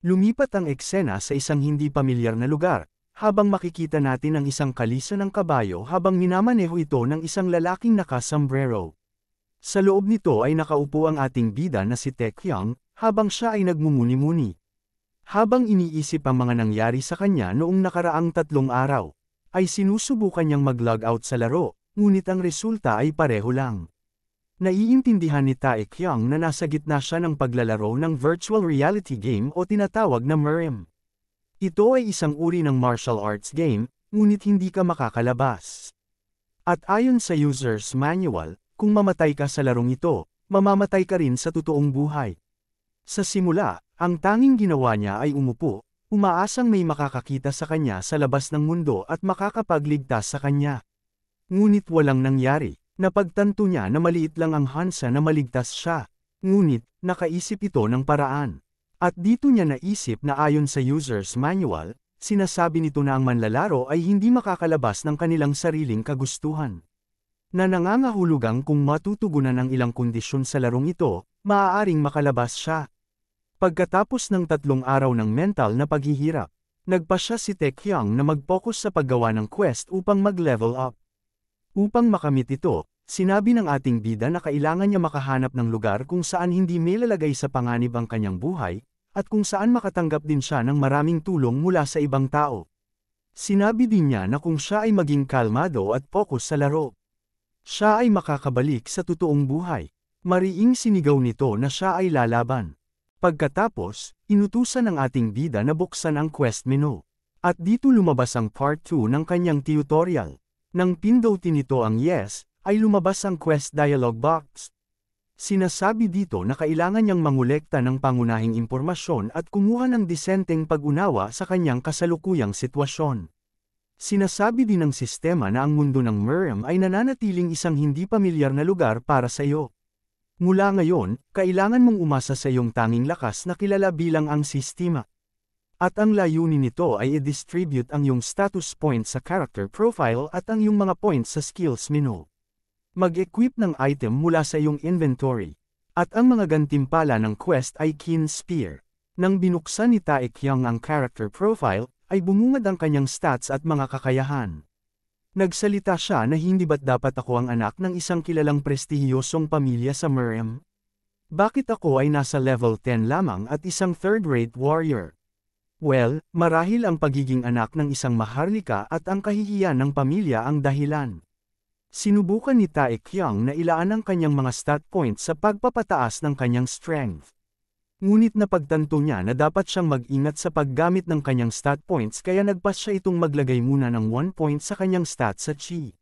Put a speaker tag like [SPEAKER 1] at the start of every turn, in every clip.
[SPEAKER 1] Lumipat ang eksena sa isang hindi pamilyar na lugar, habang makikita natin ang isang kalisa ng kabayo habang minamaneho ito ng isang lalaking naka-sombrero. Sa loob nito ay nakaupo ang ating bida na si Taekyung, habang siya ay nagmumuni-muni. Habang iniisip ang mga nangyari sa kanya noong nakaraang 3 araw, ay sinusubukan niyang mag-log out sa laro, ngunit ang resulta ay pareho lang. Naiintindihan ni Taekyung na nasa gitna siya ng paglalaro ng virtual reality game o tinatawag na MRM. Ito ay isang uri ng martial arts game, ngunit hindi ka makakalabas. At ayon sa user's manual, kung mamatay ka sa larong ito, mamamatay ka rin sa totoong buhay. Sa simula, ang tanging ginawa niya ay umupo, umaasang may makakakita sa kanya sa labas ng mundo at makakapagligtas sa kanya. Ngunit walang nangyari. Napagtanto niya na maliit lang ang hansa na maligtas siya. Ngunit, nakaisip ito ng paraan. At dito niya naisip na ayon sa user's manual, sinasabi nito na ang manlalaro ay hindi makakalabas ng kanilang sariling kagustuhan. Na nangangahulugang kung matutugunan ang ilang kondisyon sa larong ito, maaaring makalabas siya. Pagkatapos ng 3 araw ng mental na paghihirap, nagpasya si Taekyung na mag-focus sa paggawa ng quest upang mag-level up. Upang makamit ito, sinabi ng ating bida na kailangan niya makahanap ng lugar kung saan hindi may lalagay sa panganib ang kanyang buhay, at kung saan makatanggap din siya ng maraming tulong mula sa ibang tao. Sinabi din niya na kung siya ay maging kalmado at focus sa laro, siya ay makakabalik sa totoong buhay. Mariing sinigaw nito na siya ay lalaban. Pagkatapos, inutusan ng ating bida na buksan ang quest menu. At dito lumabas ang part 2 ng kanyang tutorial. Nang pindutin nito ang yes, ay lumabas ang quest dialog box. Sinasabi dito na kailangan niyang mangolekta ng pangunahing impormasyon at kumuha ng disenteng pag-unawa sa kanyang kasalukuyang sitwasyon. Sinasabi din ng sistema na ang mundo ng MRM ay nananatiling isang hindi pamilyar na lugar para sa iyo. Mula ngayon, kailangan mong umasa sa iyong tanging lakas na kilala bilang ang sistema. At ang layunin nito ay i-distribute ang iyong status points sa character profile at ang iyong mga points sa skills menu. Mag-equip ng item mula sa iyong inventory. At ang mga gantimpala ng quest ay Keen Spear. Nang binuksan ni Taekyung ang character profile, ay bumungad ang kanyang stats at mga kakayahan. Nagsalita siya na hindi ba't dapat ako ang anak ng isang kilalang prestihiyosong pamilya sa MRM? Bakit ako ay nasa level 10 lamang at isang third-rate warrior? Well, marahil ang pagiging anak ng isang maharlika at ang kahihiyan ng pamilya ang dahilan. Sinubukan ni Taekyung na ilaan ang kanyang mga stat points sa pagpapataas ng kanyang strength. Ngunit napagtanto niya na dapat siyang mag-ingat sa paggamit ng kanyang stat points kaya nagpas siya itong maglagay muna ng 1 point sa kanyang stat sa chi.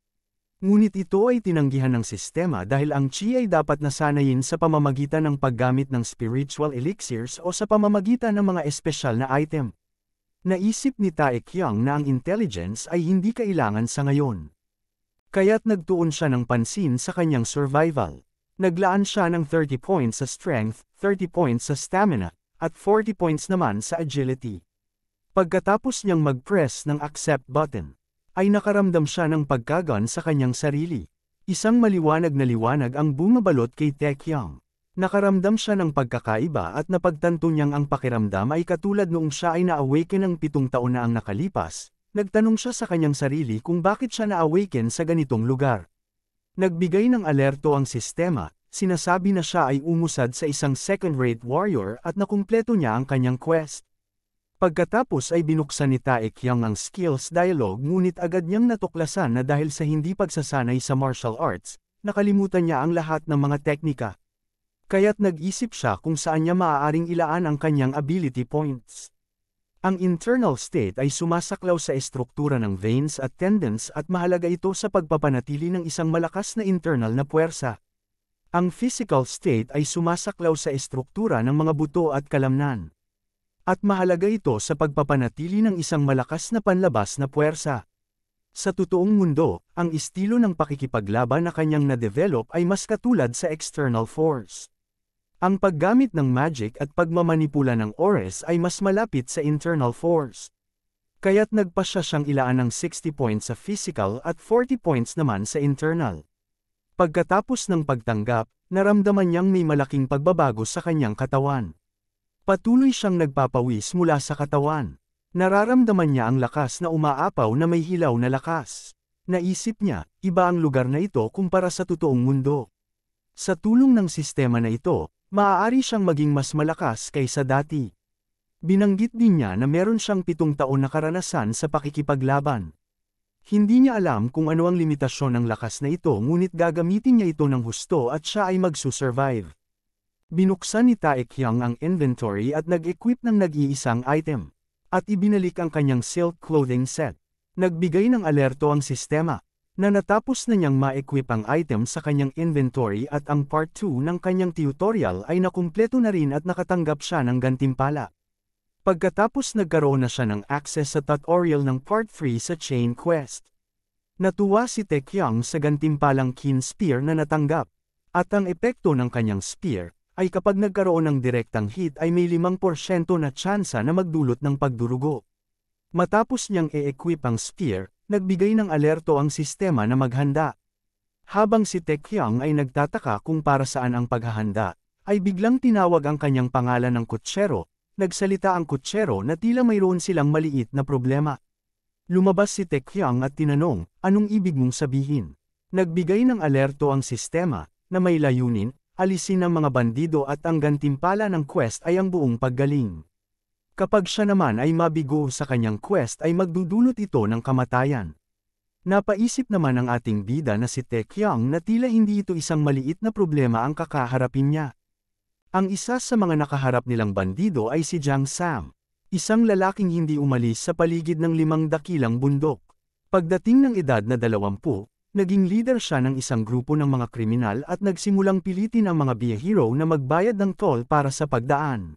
[SPEAKER 1] Ngunit ito ay tinanggihan ng sistema dahil ang chi ay dapat nasanayin sa pamamagitan ng paggamit ng spiritual elixirs o sa pamamagitan ng mga espesyal na item. Naisip ni Taekyung na ang intelligence ay hindi kailangan sa ngayon. Kaya't nagtuon siya ng pansin sa kanyang survival. Naglaan siya ng 30 points sa strength, 30 points sa stamina, at 40 points naman sa agility. Pagkatapos niyang mag-press ng accept button, ay nakaramdam siya ng pagkagan sa kanyang sarili. Isang maliwanag na liwanag ang bumabalot kay Taekyung. Nakaramdam siya ng pagkakaiba at napagtanto niyang ang pakiramdam ay katulad noong siya ay na-awaken ng 7 taon na ang nakalipas. Nagtanong siya sa kanyang sarili kung bakit siya na-awaken sa ganitong lugar. Nagbigay ng alerto ang sistema, sinasabi na siya ay umusad sa isang second-rate warrior at nakumpleto niya ang kanyang quest. Pagkatapos ay binuksan ni Taekyung ang skills dialogue ngunit agad niyang natuklasan na dahil sa hindi pagsasanay sa martial arts, nakalimutan niya ang lahat ng mga teknika. Kaya't nag-isip siya kung saan niya maaaring ilaan ang kanyang ability points. Ang internal state ay sumasaklaw sa estruktura ng veins at tendons at mahalaga ito sa pagpapanatili ng isang malakas na internal na puwersa. Ang physical state ay sumasaklaw sa estruktura ng mga buto at kalamnan. At mahalaga ito sa pagpapanatili ng isang malakas na panlabas na puwersa. Sa totoong mundo, ang estilo ng pakikipaglaban na kanyang na-develop ay mas katulad sa external force. Ang paggamit ng magic at pagmamanipula ng auras ay mas malapit sa internal force. Kaya't nagpasya siyang ilaan ng 60 points sa physical at 40 points naman sa internal. Pagkatapos ng pagtanggap, naramdaman niyang may malaking pagbabago sa kanyang katawan. Patuloy siyang nagpapawis mula sa katawan. Nararamdaman niya ang lakas na umaapaw na may hilaw na lakas. Naisip niya, iba ang lugar na ito kumpara sa totoong mundo. Sa tulong ng sistema na ito, maaari siyang maging mas malakas kaysa dati. Binanggit din niya na meron siyang 7 taon na karanasan sa pakikipaglaban. Hindi niya alam kung ano ang limitasyon ng lakas na ito ngunit gagamitin niya ito ng husto at siya ay magsusurvive. Binuksan ni Taekyang ang inventory at nag-equip ng nag-iisang item. At ibinalik ang kanyang silk clothing set. Nagbigay ng alerto ang sistema, na natapos na niyang ma-equip ang item sa kanyang inventory at ang part 2 ng kanyang tutorial ay nakumpleto na rin at nakatanggap siya ng gantimpala. Pagkatapos nagkaroon na siya ng access sa tutorial ng part 3 sa Chain Quest. Natuwa si Taekyang sa gantimpalang Kin Spear na natanggap, at ang epekto ng kanyang spear ay kapag nagkaroon ng direktang hit ay may 5% na tsansa na magdulot ng pagdurugo. Matapos niyang e-equip ang spear, nagbigay ng alerto ang sistema na maghanda. Habang si Taekyang ay nagtataka kung para saan ang paghahanda, ay biglang tinawag ang kanyang pangalan ng kutsero. Nagsalita ang kutsero na tila mayroon silang maliit na problema. Lumabas si Taekyang at tinanong, anong ibig mong sabihin? Nagbigay ng alerto ang sistema, na may layunin, alisin ang mga bandido at ang gantimpala ng quest ay ang buong paggaling. Kapag siya naman ay mabigo sa kanyang quest ay magdudulot ito ng kamatayan. Napaisip naman ang ating bida na si Taekyang na tila hindi ito isang maliit na problema ang kakaharapin niya. Ang isa sa mga nakaharap nilang bandido ay si Jang Sam, isang lalaking hindi umalis sa paligid ng 5 dakilang bundok. Pagdating ng edad na 20, naging leader siya ng isang grupo ng mga kriminal at nagsimulang pilitin ang mga biyahero na magbayad ng toll para sa pagdaan.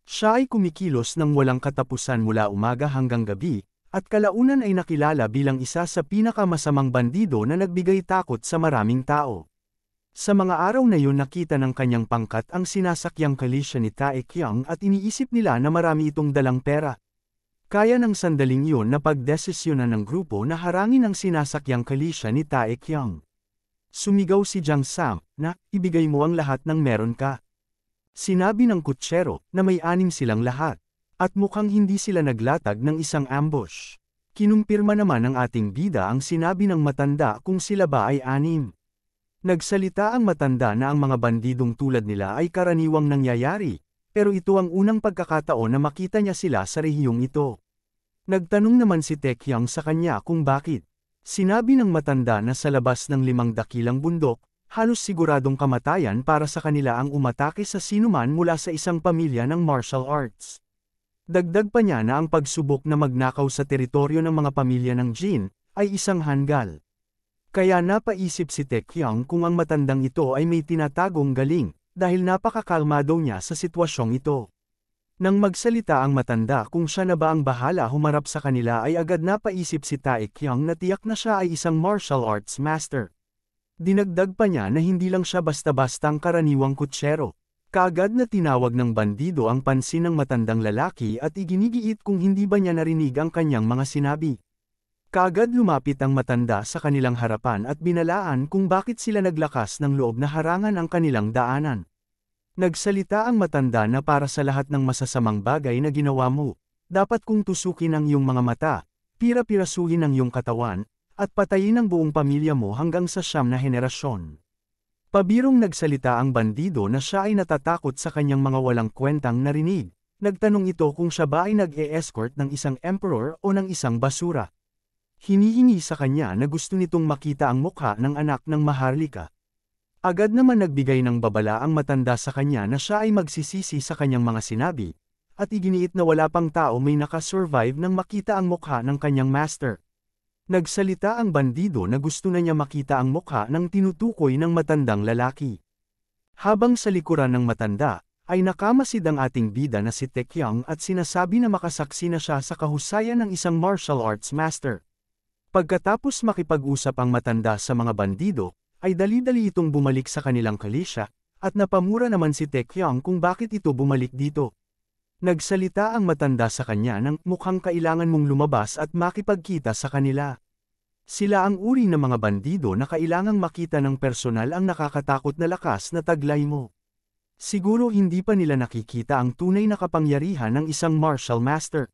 [SPEAKER 1] Siya ay kumikilos ng walang katapusan mula umaga hanggang gabi, at kalaunan ay nakilala bilang isa sa pinakamasamang bandido na nagbigay takot sa maraming tao. Sa mga araw na yun nakita ng kanyang pangkat ang sinasakyang kalisya ni Taekyang at iniisip nila na marami itong dalang pera. Kaya ng sandaling yun na pagdesisyonan ng grupo na harangin ang sinasakyang kalisya ni Taekyang. Sumigaw si Jang Sam na, ibigay mo ang lahat ng meron ka. Sinabi ng kutsero na may 6 silang lahat, at mukhang hindi sila naglatag ng isang ambush. Kinumpirma naman ng ating bida ang sinabi ng matanda kung sila ba ay 6. Nagsalita ang matanda na ang mga bandidong tulad nila ay karaniwang nangyayari, pero ito ang unang pagkakataon na makita niya sila sa rehiyong ito. Nagtanong naman si Taekyang sa kanya kung bakit. Sinabi ng matanda na sa labas ng 5 dakilang bundok, halos siguradong kamatayan para sa kanila ang umatake sa sinuman mula sa isang pamilya ng martial arts. Dagdag pa niya na ang pagsubok na magnakaw sa teritoryo ng mga pamilya ng Jin ay isang hanggal. Kaya napaisip si Taekyang kung ang matandang ito ay may tinatagong galing dahil napakakalmado niya sa sitwasyong ito. Nang magsalita ang matanda kung siya na ba ang bahala humarap sa kanila ay agad napaisip si Taekyang na tiyak na siya ay isang martial arts master. Dinagdag pa niya na hindi lang siya basta-bastang karaniwang kutsero. Kaagad na tinawag ng bandido ang pansin ng matandang lalaki at iginigiit kung hindi ba niya narinig ang kanyang mga sinabi. Kaagad lumapit ang matanda sa kanilang harapan at binalaan kung bakit sila naglakas ng loob na harangan ang kanilang daanan. Nagsalita ang matanda na para sa lahat ng masasamang bagay na ginawa mo, dapat kong tusukin ang iyong mga mata, pira-pirasuhin ang iyong katawan, at patayin ang buong pamilya mo hanggang sa 9 na henerasyon. Pabirong nagsalita ang bandido na siya ay natatakot sa kanyang mga walang kwentang narinig. Nagtanong ito kung siya ba ay nag-e-escort ng isang emperor o ng isang basura. Hinihingi sa kanya na gusto nitong makita ang mukha ng anak ng Maharlika. Agad naman nagbigay ng babala ang matanda sa kanya na siya ay magsisisi sa kanyang mga sinabi, at iginiit na wala pang tao may nakasurvive nang makita ang mukha ng kanyang master. Nagsalita ang bandido na gusto na niya makita ang mukha ng tinutukoy ng matandang lalaki. Habang sa likuran ng matanda, ay nakamasid ang ating bida na si Taekyang at sinasabi na makasaksi na siya sa kahusayan ng isang martial arts master. Pagkatapos makipag-usap ang matanda sa mga bandido, ay dali-dali itong bumalik sa kanilang kalisya, at napamura naman si Taekyang kung bakit ito bumalik dito. Nagsalita ang matanda sa kanya nang mukhang kailangan mong lumabas at makipagkita sa kanila. Sila ang uri ng mga bandido na kailangang makita ng personal ang nakakatakot na lakas na taglay mo. Siguro hindi pa nila nakikita ang tunay na kapangyarihan ng isang martial master.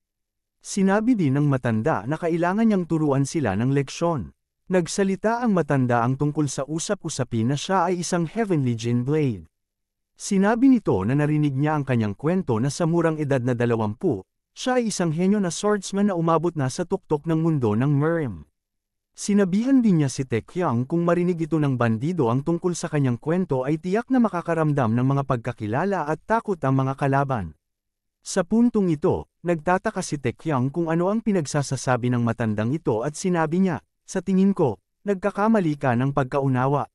[SPEAKER 1] Sinabi din ng matanda na kailangan niyang turuan sila ng leksyon. Nagsalita ang matanda ang tungkol sa usap-usapin na siya ay isang Heavenly Jin Blade. Sinabi nito na narinig niya ang kanyang kwento na sa murang edad na 20, siya ay isang henyo na swordsman na umabot na sa tuktok ng mundo ng Merim. Sinabihan din niya si Taekyang kung marinig ito ng bandido ang tungkol sa kanyang kwento ay tiyak na makakaramdam ng mga pagkakilala at takot ang mga kalaban. Sa puntong ito, nagtataka si Taekyang kung ano ang pinagsasasabi ng matandang ito at sinabi niya, "Sa tingin ko, nagkakamali ka ng pagkaunawa."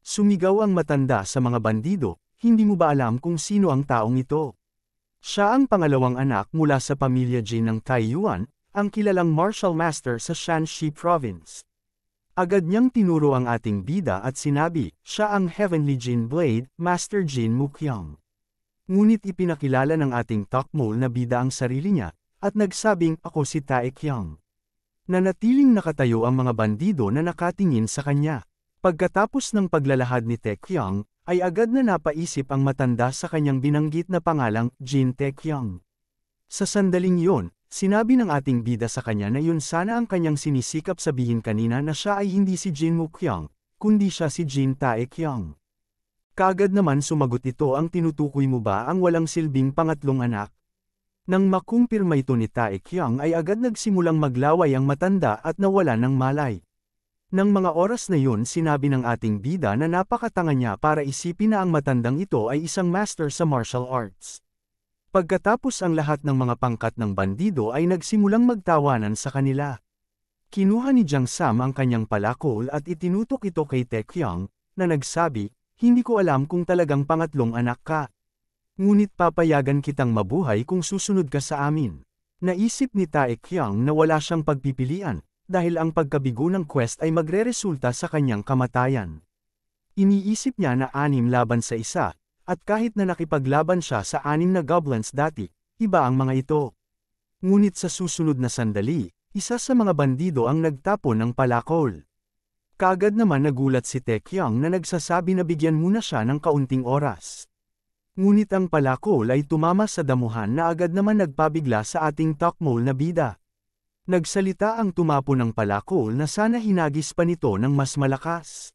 [SPEAKER 1] Sumigaw ang matanda sa mga bandido, "Hindi mo ba alam kung sino ang taong ito?" Siya ang pangalawang anak mula sa pamilya Jin ng Taiyuan, ang kilalang martial master sa Shanxi Province. Agad niyang tinuro ang ating bida at sinabi, siya ang Heavenly Jin Blade, Master Jin Mukyang. Ngunit ipinakilala ng ating takmol na bida ang sarili niya, at nagsabing ako si Taekyang. Nanatiling nakatayo ang mga bandido na nakatingin sa kanya. Pagkatapos ng paglalahad ni Taekyang, ay agad na napaisip ang matanda sa kanyang binanggit na pangalang Jin Taekyang. Sa sandaling iyon, sinabi ng ating bida sa kanya na yun sana ang kanyang sinisikap sabihin kanina na siya ay hindi si Jin Mukyang, kundi siya si Jin Taekyang. Kaagad naman sumagot ito, ang tinutukoy mo ba ang walang silbing pangatlong anak? Nang makumpirma ito ni Taekyang ay agad nagsimulang maglaway ang matanda at nawala ng malay. Nang mga oras na yun sinabi ng ating bida na napakatanga niya para isipin na ang matandang ito ay isang master sa martial arts. Pagkatapos ang lahat ng mga pangkat ng bandido ay nagsimulang magtawanan sa kanila. Kinuha ni Jiang Sam ang kanyang palakol at itinutok ito kay Taekyang, na nagsabi, hindi ko alam kung talagang pangatlong anak ka. Ngunit papayagan kitang mabuhay kung susunod ka sa amin. Naisip ni Taekyang na wala siyang pagpipilian, dahil ang pagkabigo ng quest ay magreresulta sa kanyang kamatayan. Iniisip niya na 6 laban sa 1, at kahit na nakipaglaban siya sa 6 na goblins dati, iba ang mga ito. Ngunit sa susunod na sandali, isa sa mga bandido ang nagtapon ng palakol. Kaagad naman nagulat si Taekyang na nagsasabi na bigyan muna siya ng kaunting oras. Ngunit ang palakol ay tumama sa damuhan na agad naman nagpabigla sa ating takmol na bida. Nagsalita ang tumapo ng palakol na sana hinagis pa nito ng mas malakas.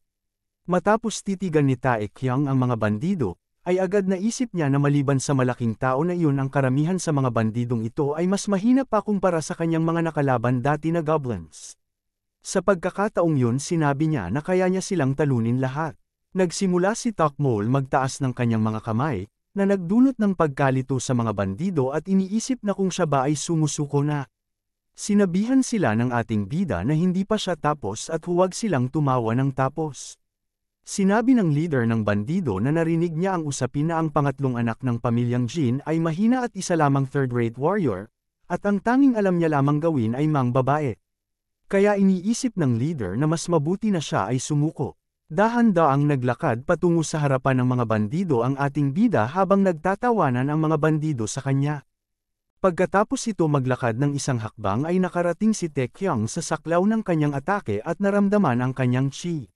[SPEAKER 1] Matapos titigan ni Taekyang ang mga bandido, ay agad naisip niya na maliban sa malaking tao na iyon ang karamihan sa mga bandidong ito ay mas mahina pa kumpara sa kanyang mga nakalaban dati na goblins. Sa pagkakataong yun sinabi niya na kaya niya silang talunin lahat. Nagsimula si Takmol magtaas ng kanyang mga kamay, na nagdulot ng pagkalito sa mga bandido at iniisip na kung siya ba ay sumusuko na. Sinabihan sila ng ating bida na hindi pa siya tapos at huwag silang tumawa ng tapos. Sinabi ng leader ng bandido na narinig niya ang usapin na ang pangatlong anak ng pamilyang Jin ay mahina at isa lamang third-rate warrior, at ang tanging alam niya lamang gawin ay mang babae. Kaya iniisip ng leader na mas mabuti na siya ay sumuko. Dahan-daang naglakad patungo sa harapan ng mga bandido ang ating bida habang nagtatawanan ang mga bandido sa kanya. Pagkatapos ito maglakad ng isang hakbang ay nakarating si Taekyang sa saklaw ng kanyang atake at naramdaman ang kanyang chi.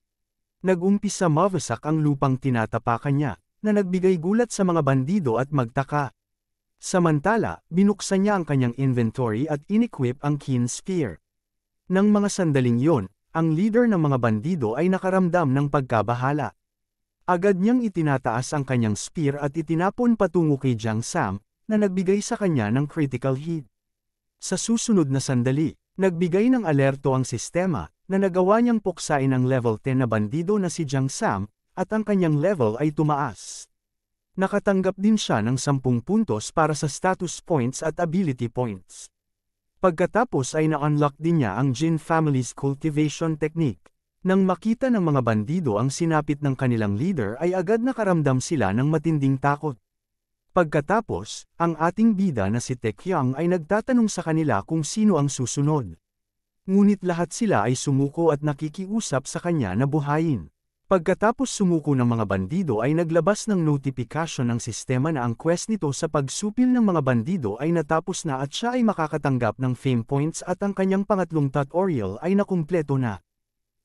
[SPEAKER 1] Nag-umpisa mawasak ang lupang tinatapakan niya, na nagbigay gulat sa mga bandido at magtaka. Samantala, binuksan niya ang kanyang inventory at inequip ang Keen Spear. Nang mga sandaling yon, ang leader ng mga bandido ay nakaramdam ng pagkabahala. Agad niyang itinataas ang kanyang spear at itinapon patungo kay Jiang Sam, na nagbigay sa kanya ng critical hit. Sa susunod na sandali, nagbigay ng alerto ang sistema, na nagawa niyang puksain ang level 10 na bandido na si Jiang Sam, at ang kanyang level ay tumaas. Nakatanggap din siya ng 10 puntos para sa status points at ability points. Pagkatapos ay na-unlock din niya ang Jin Family's Cultivation Technique. Nang makita ng mga bandido ang sinapit ng kanilang leader ay agad nakaramdam sila ng matinding takot. Pagkatapos, ang ating bida na si Taekyang ay nagtatanong sa kanila kung sino ang susunod. Ngunit lahat sila ay sumuko at nakikiusap sa kanya na buhayin. Pagkatapos sumuko ng mga bandido ay naglabas ng notification ng sistema na ang quest nito sa pagsupil ng mga bandido ay natapos na at siya ay makakatanggap ng fame points at ang kanyang pangatlong tutorial ay nakumpleto na.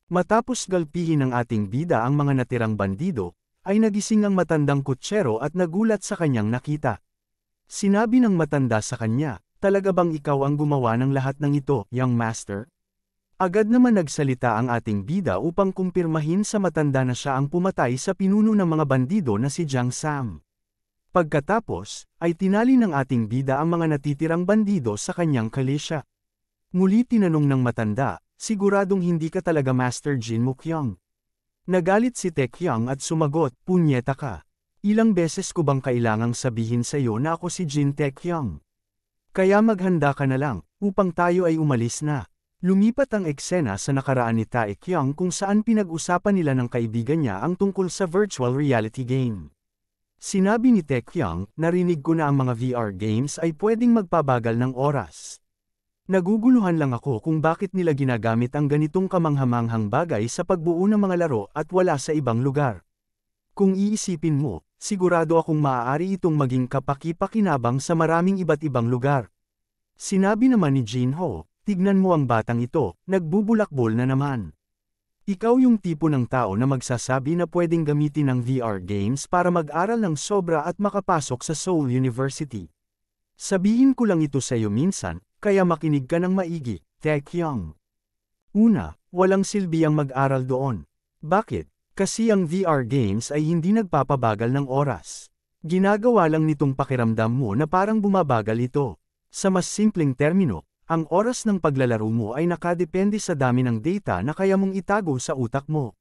[SPEAKER 1] Matapos galpihin ng ating bida ang mga natirang bandido, ay nagising ang matandang kutsero at nagulat sa kanyang nakita. Sinabi ng matanda sa kanya, "Talaga bang ikaw ang gumawa ng lahat ng ito, young master?" Agad naman nagsalita ang ating bida upang kumpirmahin sa matanda na siya ang pumatay sa pinuno ng mga bandido na si Jiang Sam. Pagkatapos, ay tinali ng ating bida ang mga natitirang bandido sa kanyang kalisya. Muli tinanong ng matanda, "Siguradong hindi ka talaga Master Jin Mukyang?" Nagalit si Taekyang at sumagot, "Punyeta ka. Ilang beses ko bang kailangang sabihin sa iyo na ako si Jin Taekyang? Kaya maghanda ka na lang, upang tayo ay umalis na." Lumipat ang eksena sa nakaraan ni Taekyang kung saan pinag-usapan nila ng kaibigan niya ang tungkol sa virtual reality game. Sinabi ni Taekyang, "Narinig ko na ang mga VR games ay pwedeng magpabagal ng oras. Naguguluhan lang ako kung bakit nila ginagamit ang ganitong kamanghamanghang bagay sa pagbuo ng mga laro at wala sa ibang lugar. Kung iisipin mo, sigurado akong maaari itong maging kapaki-pakinabang sa maraming iba't ibang lugar." Sinabi naman ni Jinho, "Tignan mo ang batang ito, nagbubulakbol na naman. Ikaw yung tipo ng tao na magsasabi na pwedeng gamitin ang VR games para mag-aral ng sobra at makapasok sa Seoul University. Sabihin ko lang ito sa iyo minsan, kaya makinig ka ng maigi, Taekyang. Una, walang silbi ang mag-aral doon. Bakit? Kasi ang VR games ay hindi nagpapabagal ng oras. Ginagawa lang nitong pakiramdam mo na parang bumabagal ito. Sa mas simpleng termino, ang oras ng paglalaro mo ay nakadepende sa dami ng data na kaya mong itago sa utak mo.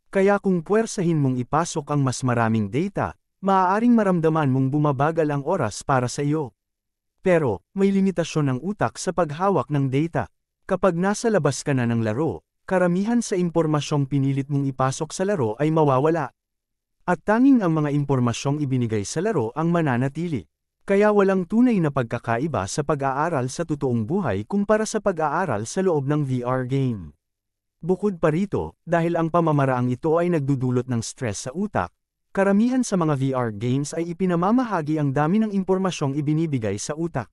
[SPEAKER 1] Kaya kung puwersahin mong ipasok ang mas maraming data, maaaring maramdaman mong bumabagal ang oras para sa iyo. Pero, may limitasyon ng utak sa paghawak ng data. Kapag nasa labas ka na ng laro, karamihan sa impormasyong pinilit mong ipasok sa laro ay mawawala. At tanging ang mga impormasyong ibinigay sa laro ang mananatili. Kaya walang tunay na pagkakaiba sa pag-aaral sa totoong buhay kumpara sa pag-aaral sa loob ng VR game. Bukod pa rito, dahil ang pamamaraang ito ay nagdudulot ng stress sa utak, karamihan sa mga VR games ay ipinamamahagi ang dami ng impormasyong ibinibigay sa utak.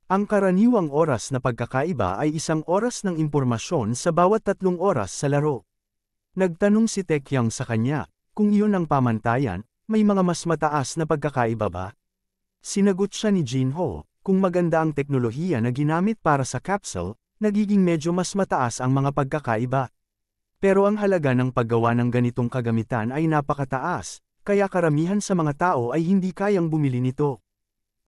[SPEAKER 1] Ang karaniwang oras na pagkakaiba ay 1 oras ng impormasyon sa bawat 3 oras sa laro. Nagtanong si Taekyang sa kanya, kung iyon ang pamantayan, may mga mas mataas na pagkakaiba ba? Sinagot siya ni Jinho, kung maganda ang teknolohiya na ginamit para sa capsule, nagiging medyo mas mataas ang mga pagkakaiba. Pero ang halaga ng paggawa ng ganitong kagamitan ay napakataas, kaya karamihan sa mga tao ay hindi kayang bumili nito.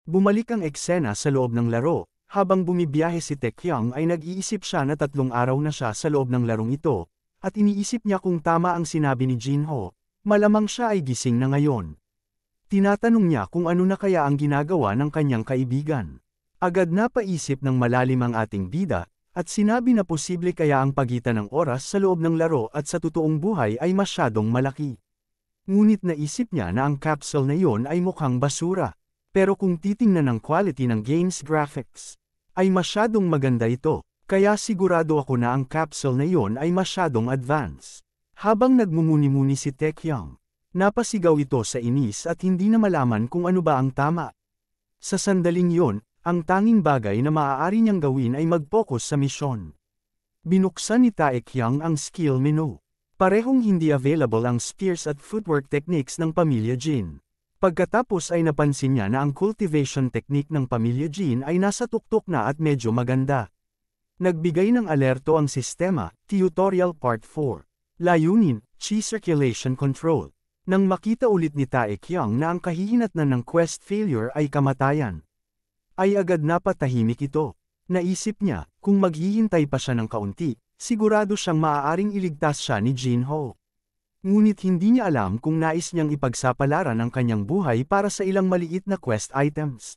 [SPEAKER 1] Bumalik ang eksena sa loob ng laro, habang bumibiyahe si Taekyang ay nag-iisip siya na 3 araw na siya sa loob ng larong ito, at iniisip niya kung tama ang sinabi ni Jinho, malamang siya ay gising na ngayon. Tinatanong niya kung ano na kaya ang ginagawa ng kanyang kaibigan. Agad napaisip ng malalim ang ating bida, at sinabi na posible kaya ang pagitan ng oras sa loob ng laro at sa totoong buhay ay masyadong malaki. Ngunit naisip niya na ang capsule na iyon ay mukhang basura. Pero kung titingnan ang quality ng game's graphics, ay masyadong maganda ito, kaya sigurado ako na ang capsule na iyon ay masyadong advanced. Habang nagmumuni-muni si Taekyang, napasigaw ito sa inis at hindi na malaman kung ano ba ang tama. Sa sandaling iyon, ang tanging bagay na maaari niyang gawin ay mag-focus sa misyon. Binuksan ni Taekyang ang skill menu. Parehong hindi available ang spears at footwork techniques ng Pamilya Jin. Pagkatapos ay napansin niya na ang cultivation technique ng Pamilya Jin ay nasa tuktok na at medyo maganda. Nagbigay ng alerto ang sistema, Tutorial Part 4. Layunin, Chi Circulation Control. Nang makita ulit ni Taekyang na ang kahihinatnan ng quest failure ay kamatayan, ay agad napatahimik ito. Naisip niya, kung maghihintay pa siya ng kaunti, sigurado siyang maaaring iligtas siya ni Jinho. Ngunit hindi niya alam kung nais niyang ipagsapalaran ang kanyang buhay para sa ilang maliit na quest items.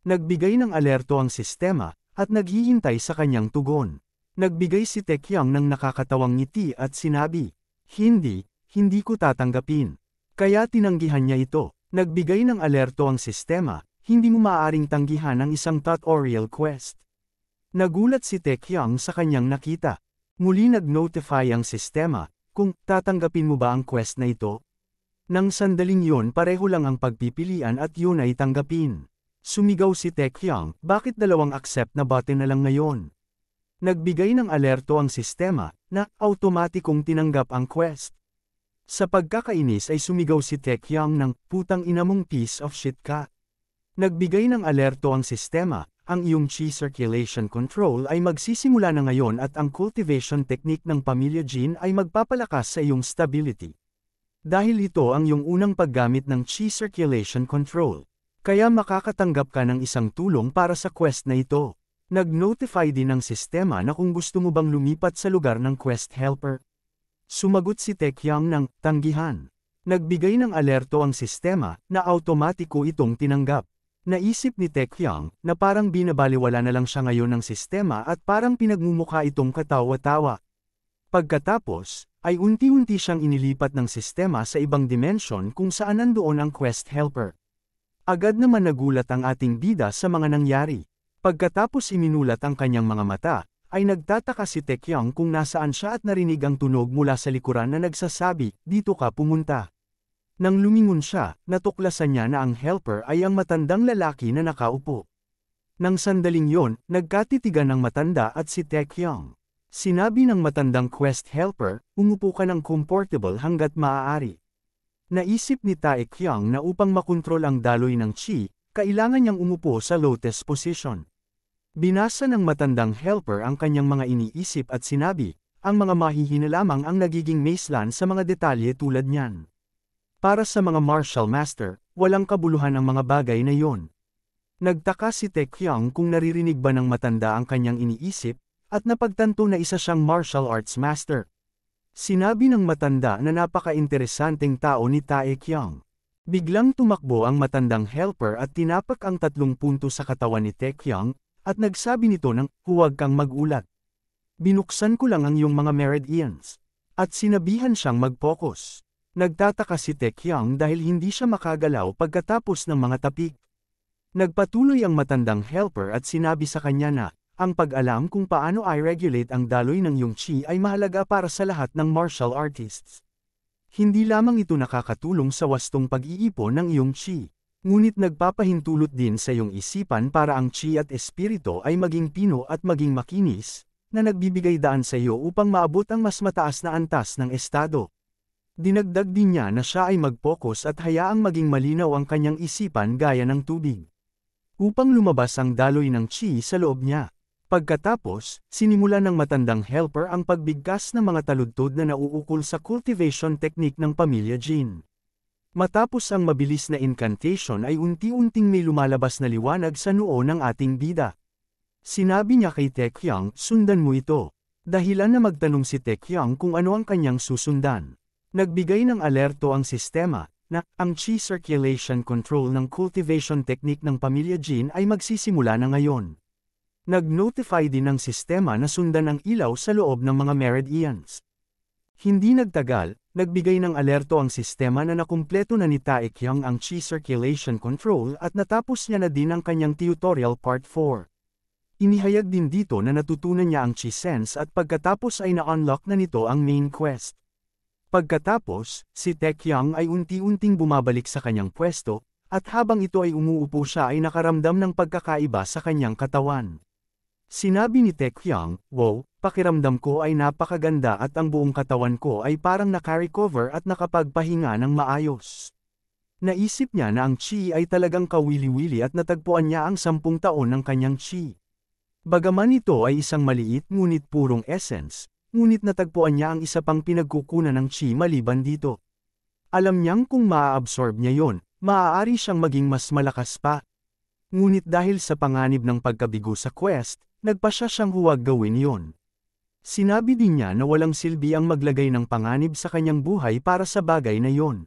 [SPEAKER 1] Nagbigay ng alerto ang sistema, at naghihintay sa kanyang tugon. Nagbigay si Taekyang ng nakakatawang ngiti at sinabi, hindi ko tatanggapin. Kaya tinanggihan niya ito. Nagbigay ng alerto ang sistema, hindi mo maaaring tanggihan ang isang tutorial quest. Nagulat si Taekyang sa kanyang nakita. Muli nag-notify ang sistema, kung tatanggapin mo ba ang quest na ito? Nang sandaling yun pareho lang ang pagpipilian at yun ay tanggapin. Sumigaw si Taekyang, bakit 2 accept na button na lang ngayon? Nagbigay ng alerto ang sistema, na automatikong tinanggap ang quest. Sa pagkakainis ay sumigaw si Taekyang ng, "Putang ina mong piece of shit ka." Nagbigay ng alerto ang sistema, ang iyong chi circulation control ay magsisimula na ngayon at ang cultivation technique ng Pamilya Jin ay magpapalakas sa iyong stability. Dahil ito ang iyong unang paggamit ng chi circulation control. Kaya makakatanggap ka ng isang tulong para sa quest na ito. Nag-notify din ng sistema na kung gusto mo bang lumipat sa lugar ng quest helper. Sumagot si Taekyang ng tanggihan. Nagbigay ng alerto ang sistema na automatiko itong tinanggap. Naisip ni Taekyang na parang binabaliwala na lang siya ngayon ng sistema at parang pinagmumukha itong katawa-tawa. Pagkatapos, ay unti-unti siyang inilipat ng sistema sa ibang dimensyon kung saan nandoon ang quest helper. Agad naman nagulat ang ating bida sa mga nangyari. Pagkatapos iminulat ang kanyang mga mata, ay nagtataka si Taekyang kung nasaan siya at narinig ang tunog mula sa likuran na nagsasabi, "Dito ka pumunta." Nang lumingon siya, natuklasan niya na ang helper ay ang matandang lalaki na nakaupo. Nang sandaling yon, nagkatitigan ng matanda at si Taekyang. Sinabi ng matandang quest helper, "Umupo ka ng comfortable hanggat maaari." Naisip ni Taekyang na upang makontrol ang daloy ng chi, kailangan niyang umupo sa lotus position. Binasa ng matandang helper ang kanyang mga iniisip at sinabi, ang mga mahihina lamang ang nagiging macelan sa mga detalye tulad niyan. Para sa mga martial master, walang kabuluhan ang mga bagay na yon. Nagtaka si Taekyang kung naririnig ba ng matanda ang kanyang iniisip, at napagtanto na isa siyang martial arts master. Sinabi ng matanda na napaka-interesanteng tao ni Taekyang. Biglang tumakbo ang matandang helper at tinapak ang 3 punto sa katawan ni Taekyang, at nagsabi nito ng, "Huwag kang magulat. Binuksan ko lang ang iyong mga meridians." At sinabihan siyang mag-focus. Nagtataka si Taekyang dahil hindi siya makagalaw pagkatapos ng mga tapik. Nagpatuloy ang matandang helper at sinabi sa kanya na, ang pag-alam kung paano i-regulate ang daloy ng iyong chi ay mahalaga para sa lahat ng martial artists. Hindi lamang ito nakakatulong sa wastong pag-iipon ng iyong chi. Ngunit nagpapahintulot din sa iyong isipan para ang chi at espiritu ay maging pino at maging makinis, na nagbibigay daan sa iyo upang maabot ang mas mataas na antas ng estado. Dinagdag din niya na siya ay mag-focus at hayaang maging malinaw ang kanyang isipan gaya ng tubig. Upang lumabas ang daloy ng chi sa loob niya. Pagkatapos, sinimula ng matandang helper ang pagbigkas ng mga taludtod na nauukol sa cultivation technique ng Pamilya Jin. Matapos ang mabilis na incantation ay unti-unting may lumalabas na liwanag sa noo ng ating bida. Sinabi niya kay Taekyang, "Sundan mo ito." Dahilan na magtanong si Taekyang kung ano ang kanyang susundan. Nagbigay ng alerto ang sistema, na ang chi circulation control ng cultivation technique ng Pamilya Jin ay magsisimula na ngayon. Nag-notify din ng sistema na sundan ang ilaw sa loob ng mga meridians. Hindi nagtagal, nagbigay ng alerto ang sistema na nakumpleto na ni Taekyang ang chi circulation control at natapos niya na din ang kanyang tutorial part 4. Inihayag din dito na natutunan niya ang chi sense at pagkatapos ay na-unlock na nito ang main quest. Pagkatapos, si Taekyang ay unti-unting bumabalik sa kanyang pwesto, at habang ito ay umuupo siya ay nakaramdam ng pagkakaiba sa kanyang katawan. Sinabi ni Taekyang, "Wow, pakiramdam ko ay napakaganda at ang buong katawan ko ay parang naka-recover at nakapagpahinga ng maayos." Naisip niya na ang chi ay talagang kawili-wili at natagpuan niya ang 10 taon ng kanyang chi. Bagaman ito ay isang maliit ngunit purong essence, ngunit natagpuan niya ang isa pang pinagkukunan ng chi maliban dito. Alam niyang kung maa-absorb niya yon, maaari siyang maging mas malakas pa. Ngunit dahil sa panganib ng pagkabigo sa quest, nagpasya siyang huwag gawin yon. Sinabi din niya na walang silbi ang maglagay ng panganib sa kanyang buhay para sa bagay na yon.